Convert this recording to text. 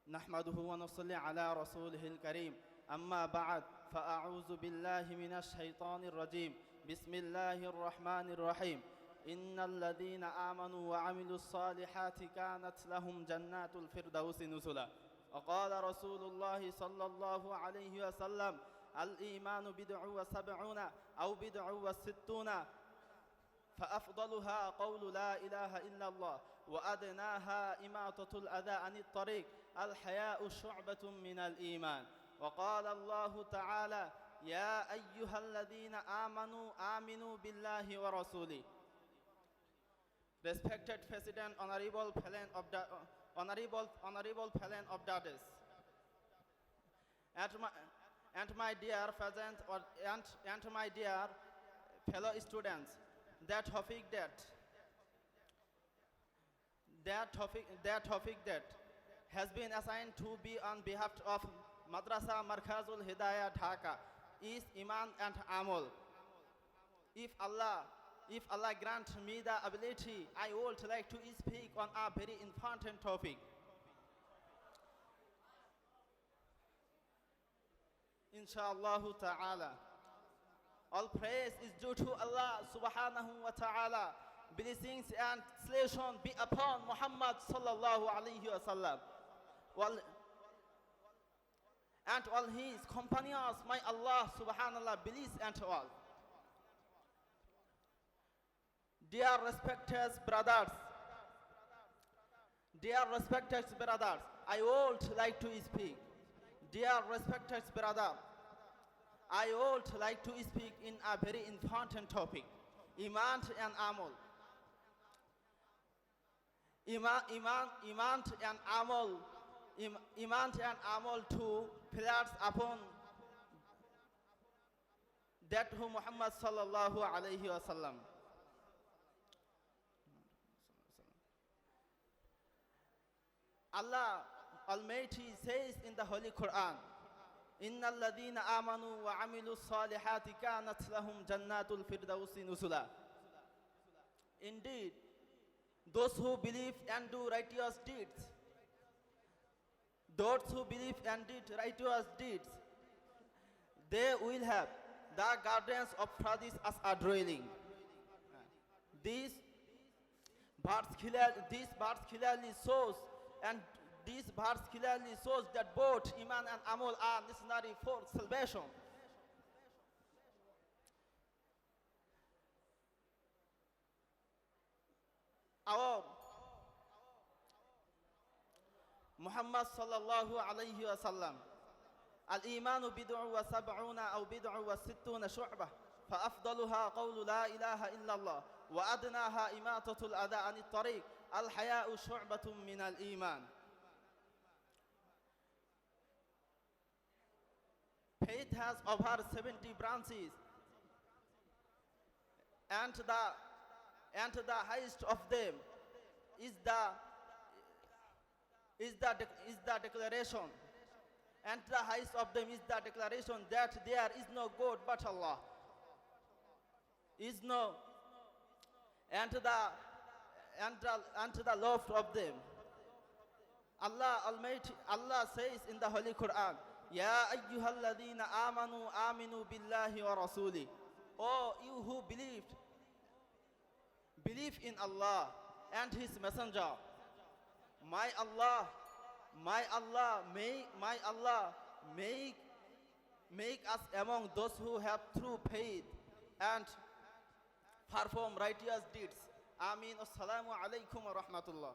نحمده ونصلي على رسوله الكريم أما بعد فأعوذ بالله من الشيطان الرجيم بسم الله الرحمن الرحيم إن الذين آمنوا وعملوا الصالحات كانت لهم جنات الفردوس نزلا وقال رسول الله صلى الله عليه وسلم الإيمان بدع وسبعون أو بدع وستون فأفضلها قول لا إله إلا الله وأدناها إماطة الأذى عن الطريق الحياء شعبة من الإيمان وقال الله تعالى يا أيها الذين آمنوا بالله ورسوله. Respected President, Honorable Felon of Daughters, and my dear present and my dear fellow students, that topic that has been assigned to be on behalf of Madrasa Markazul Hidayah Dhaka is Iman and Amal. If Allah grant me the ability, I would like to speak on a very important topic. Inshallah ta'ala. All praise is due to Allah subhanahu wa ta'ala. Blessings and salvation be upon Muhammad sallallahu alayhi wa sallam. And all his companions, may Allah subhanallah bless and all. Dear respected brothers, I would like to speak. Dear respected brother, I would like to speak in a very important topic, Iman and Amal. Iman and Amal, two pillars upon that who Muhammad sallallahu alayhi wa sallam. Allah Almighty says in the Holy Quran, Inna alladhina amanu wa amilu salihati kanat lahum jannatul firdausi nuzula. Indeed, those who believe and do righteous deeds, they will have the gardens of Paradise as a dwelling. These verse clearly shows that both Iman and Amal are necessary for salvation. Our Muhammad sallallahu alayhi wa sallam, al-imanu bid'u wa sab'una aw bid'u wa sittuna shu'bah fa afdaluha qawlu la ilaha illallah wa adnaha imatatul adha anit tariq al-haya'u shu'batun min al-iman. Faith has over 70 branches, and the highest of them is the declaration, and the highest of them is the declaration that there is no God but Allah. And the love of them. Allah Almighty, Allah says in the Holy Quran, Ya ayyuhalladhina aminu billahi wa rasuli. Oh, you who believe in Allah and His Messenger. My Allah, make us among those who have true faith and perform righteous deeds. Ameen. Assalamu alaikum wa rahmatullah.